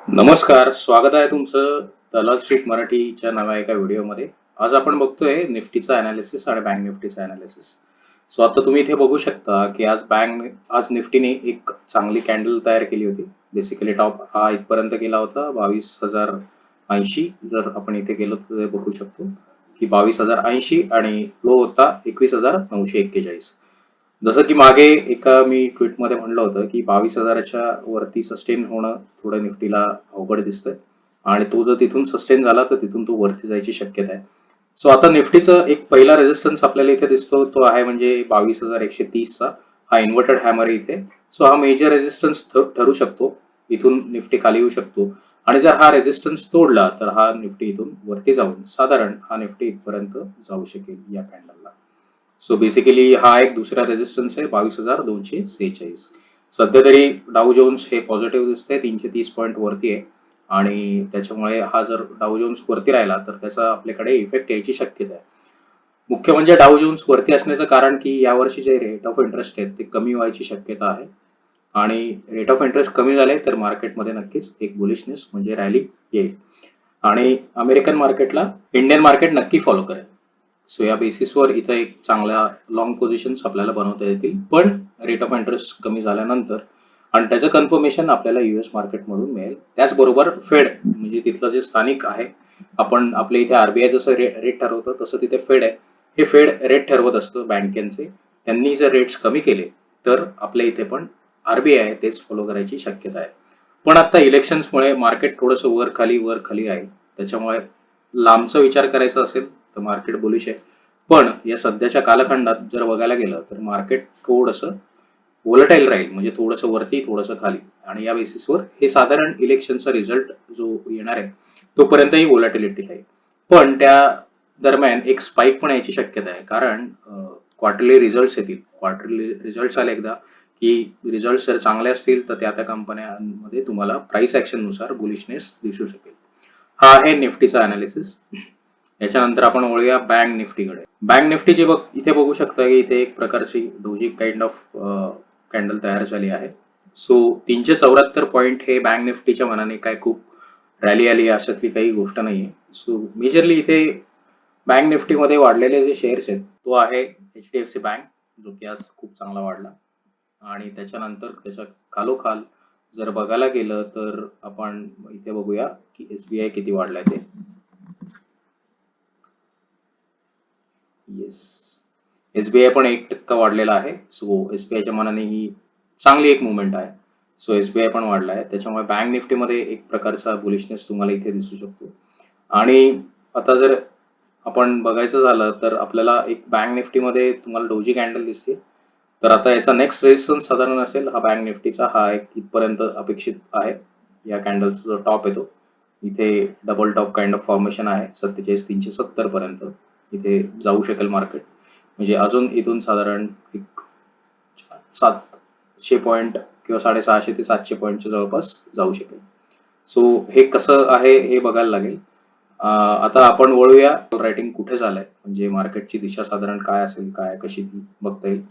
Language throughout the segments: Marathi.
नमस्कार, स्वागत आहे तुमचं दलाल स्ट्रीट मराठीच्या नव्या एका व्हिडिओमध्ये. आज आपण बघतोय निफ्टीचा अनालिसिस आणि बँक निफ्टीचा अनालिसिस. सो आता तुम्ही इथे बघू शकता की आज निफ्टीने एक चांगली कॅन्डल तयार केली होती. बेसिकली टॉप हा इथपर्यंत गेला होता 22,080. जर आपण इथे गेलो तर ते बघू शकतो की 22,080 आणि लो होता 21,941. जसं की मागे एका मी ट्विटमध्ये म्हणलं होतं की 22,000च्या वरती सस्टेन होणं थोडं निफ्टीला अवघड दिसतंय आणि तो जर तिथून सस्टेन झाला तर तिथून तो वरती जायची शक्यता आहे. सो आता निफ्टीचं एक पहिला रेजिस्टन्स आपल्याला इथे दिसतो तो आहे म्हणजे 22,130चा. हा इन्व्हर्टेड हॅमर आहे इथे. सो हा मेजर रेजिस्टन्स ठरू शकतो. इथून निफ्टी खाली येऊ शकतो आणि जर हा रेजिस्टन्स तोडला तर हा निफ्टी इथून वरती जाऊन साधारण हा निफ्टी इथपर्यंत जाऊ शकेल या कॅन्डलला. सो बेसिकली हा एक दुसरा रेजिस्टन्स आहे 22,246. सध्या तरी डाऊ जोन्स हे पॉझिटिव्ह दिसतंय 330 पॉईंट वरती आहे आणि त्याच्यामुळे हा जर डाऊ जोन्स वरती राहिला तर त्याचा आपल्याकडे इफेक्ट यायची शक्यता आहे. मुख्य म्हणजे डाऊ जोन्स वरती असण्याचं कारण की यावर्षी जे रेट ऑफ इंटरेस्ट आहेत ते कमी व्हायची शक्यता आहे आणि रेट ऑफ इंटरेस्ट कमी झाले तर मार्केटमध्ये नक्कीच एक बुलिशनेस म्हणजे रॅली येईल आणि अमेरिकन मार्केटला इंडियन मार्केट नक्की फॉलो करेल. सो या बेसिसवर इथं एक चांगल्या लॉंग पोझिशन्स आपल्याला बनवता येतील पण रेट ऑफ इंटरेस्ट कमी झाल्यानंतर आणि त्याचं कन्फर्मेशन आपल्याला युएस मार्केटमधून मिळेल. त्याचबरोबर फेड म्हणजे तिथलं जे स्थानिक आहे आपण आपल्या इथे आरबीआय जसं रेट ठरवतं तसं तिथे फेड आहे. हे फेड रेट ठरवत असतं बँकेचे. त्यांनी जर रेट्स कमी केले तर आपल्या इथे पण आरबीआय तेच फॉलो करायची शक्यता आहे. पण आता इलेक्शन्समुळे मार्केट थोडंसं वर खाली राहील. त्याच्यामुळे लांबचा विचार करायचा असेल तर मार्केट बुलिश आहे. पण या सध्याच्या कालखंडात जर बघायला गेलं तर मार्केट थोडंसं व्होलटाईल राहील म्हणजे थोडंसं वरती थोडंसं खाली आणि या बेसिसवर हे साधारण इलेक्शनचा रिझल्ट जो येणार आहे तोपर्यंतही व्होलॅटिलिटी राहील. पण त्या दरम्यान एक स्पाइक पण यायची शक्यता आहे कारण क्वार्टरली रिझल्ट येतील. क्वार्टरली रिझल्ट आले एकदा की रिझल्ट जर चांगले असतील तर त्या कंपन्यांमध्ये तुम्हाला प्राइस ऍक्शन नुसार बुलिशनेस दिसू शकेल. हा आहे निफ्टीचा अनालिसिस. याच्यानंतर आपण वळूया बँक निफ्टीकडे. बँक निफ्टीची इथे बघू शकता की इथे एक प्रकारची डोजी काइंड ऑफ कॅन्डल तयार झाली आहे. सो 374 पॉईंट हे बँक निफ्टीच्या मनाने काय खूप रॅली आली अशातली काही गोष्ट नाहीये. सो मेजरली इथे बँक निफ्टीमध्ये वाढलेले जे शेअर्स आहेत तो आहे HDFC बँक जो की आज खूप चांगला वाढला आणि त्याच्यानंतर त्याच्या खालोखाल जर बघायला गेलं तर आपण इथे बघूया की SBI किती वाढलाय ते. येस, SBI पण 1% वाढलेला आहे. सो SBIच्या मनाने ही चांगली एक मुवमेंट आहे. सो SBI पण वाढला आहे. त्याच्यामुळे बँक निफ्टीमध्ये एक प्रकारचा बुलिशनेस तुम्हाला इथे दिसू शकतो आणि आता जर आपण बघायचं झालं तर आपल्याला एक बँक निफ्टीमध्ये तुम्हाला डोजी कॅन्डल दिसते. तर आता याचा नेक्स्ट रेजिस्टन्स साधारण असेल हा बँक निफ्टीचा हा एक इथपर्यंत अपेक्षित आहे. या कॅन्डलचा जो टॉप येतो इथे double top kind of formation आहे 47,370 पर्यंत इथे जाऊ शकेल मार्केट. म्हणजे अजून इथून साधारण एक 700 पॉईंट किंवा 650 ते 700 पॉईंटच्या जवळपास जाऊ शकेल. सो हे कसं आहे हे बघायला लागेल. आता आपण वळूया रायटिंग कुठे झालंय म्हणजे मार्केटची दिशा साधारण काय असेल काय कशी बघता येईल.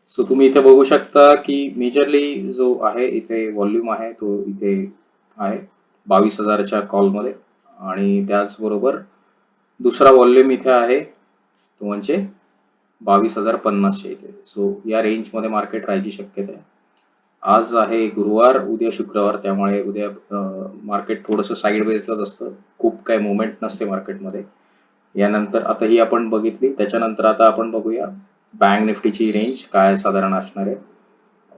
सो तुम्ही इथे बघू शकता की मेजरली जो आहे इथे व्हॉल्यूम आहे तो इथे आहे 22,000च्या कॉलमध्ये आणि त्याचबरोबर दुसरा व्हॉल्यूम इथे आहे तो म्हणजे 22,050च्या इथे. सो या रेंजमध्ये मार्केट राहायची शक्यता आहे. आज आहे गुरुवार उद्या शुक्रवार त्यामुळे उद्या मार्केट थोडंसं साईडवेजलाच असतं. खूप काही मुवमेंट नसते मार्केटमध्ये. यानंतर आता ही आपण बघितली त्याच्यानंतर आता आपण बघूया बँक निफ्टीची रेंज काय साधारण असणार आहे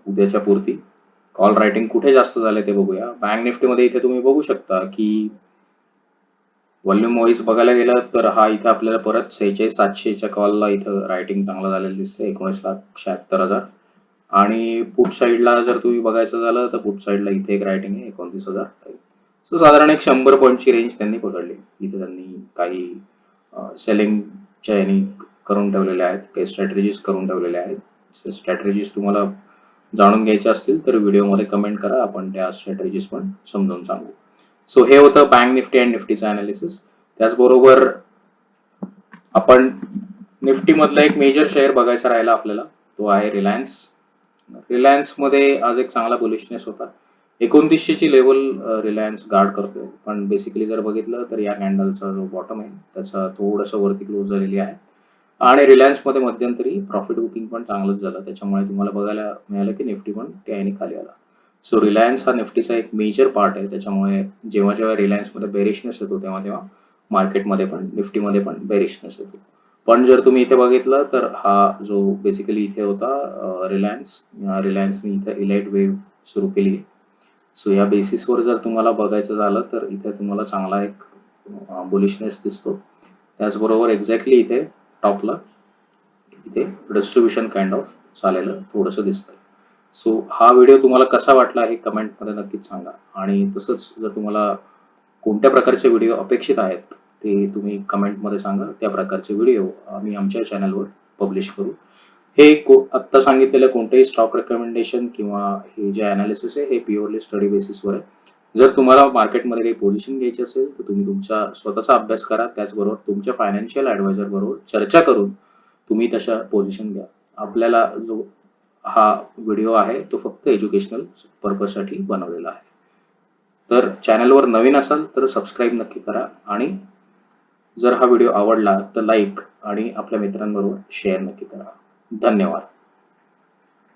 उद्याच्या पुरती. कॉल रायटिंग कुठे जास्त झाले ते बघूया. बँक निफ्टीमध्ये इथे तुम्ही बघू शकता की व्हॉल्यूम वाईज बघायला गेलं तर हा इथं आपल्याला परत 46,700च्या कॉलला इथं रायटिंग चांगलं झालेलं दिसतंय 19,76,000 आणि पुट साईडला जर तुम्ही बघायचं झालं तर पुट साईडला इथे एक रायटिंग आहे 29,000. सो साधारण एक 100 पॉईंटची रेंज त्यांनी पकडली. इथे त्यांनी काही सेलिंगच्या यांनी करून ठेवलेल्या आहेत काही स्ट्रॅटेजीज करून ठेवलेल्या आहेत. स्ट्रॅटेजीज तुम्हाला जाणून घ्यायच्या असतील तर व्हिडिओमध्ये कमेंट करा आपण त्या स्ट्रॅटेजीज पण समजावून सांगू. सो हे होतं बँक निफ्टी अँड निफ्टीचं अनालिसिस. त्याचबरोबर आपण निफ्टी मधला एक मेजर शेअर बघायचा राहिला आपल्याला तो आहे रिलायन्स. रिलायन्स मध्ये आज एक चांगला बुलिशनेस होता. 2900 ची लेवल रिलायन्स गार्ड करतोय, पण बेसिकली जर बघितलं तर या कॅन्डलचा जो बॉटम आहे त्याचा थोडंसं वरती क्लोज झालेली आहे आणि रिलायन्समध्ये मध्यंतरी प्रॉफिट बुकिंग पण चांगलंच झालं. त्याच्यामुळे तुम्हाला बघायला मिळालं की निफ्टी पण त्याने खाली आला. सो रिलायन्स हा निफ्टीचा एक मेजर पार्ट आहे. त्याच्यामुळे जेव्हा जेव्हा रिलायन्समध्ये बेरिशनेस येतो तेव्हा तेव्हा मार्केटमध्ये पण निफ्टीमध्ये पण बेरिशनेस येतो. पण जर तुम्ही इथे बघितलं तर हा जो बेसिकली इथे होता रिलायन्सने इथे इलाइट वेव्ह सुरू केली. सो या बेसिसवर जर तुम्हाला बघायचं झालं तर इथे तुम्हाला चांगला एक बुलिशनेस दिसतो. त्याचबरोबर एक्झॅक्टली इथे टॉपला इथे डिस्ट्रीब्युशन काइंड ऑफ झालेलं थोडंसं दिसतंय. सो हा व्हिडिओ तुम्हाला कसा वाटला हे कमेंटमध्ये नक्कीच सांगा आणि तसंच जर तुम्हाला कोणत्या प्रकारचे व्हिडिओ अपेक्षित आहेत ते तुम्ही कमेंटमध्ये सांगा. त्या प्रकारचे व्हिडिओ आम्ही आमच्या चॅनलवर पब्लिश करू. हे आत्ता सांगितलेलं कोणतेही स्टॉक रेकमेंडेशन किंवा हे जे अनालिसिस आहे हे प्युअरली स्टडी बेसिसवर आहे. जर तुम्हाला मार्केटमध्ये काही पोझिशन घ्यायची असेल तर तुम्ही तुमचा स्वतःचा अभ्यास करा. त्याचबरोबर तुमच्या फायनान्शियल ॲडवायझर बरोबर चर्चा करून तुम्ही तशा पोझिशन घ्या. आपल्याला जो हा व्हिडिओ आहे तो फक्त एज्युकेशनल पर्पजसाठी बनवलेला आहे. तर चॅनलवर नवीन असाल तर सबस्क्राईब नक्की करा आणि जर हा व्हिडिओ आवडला तर लाईक आणि आपल्या मित्रांबरोबर शेअर नक्की करा. धन्यवाद.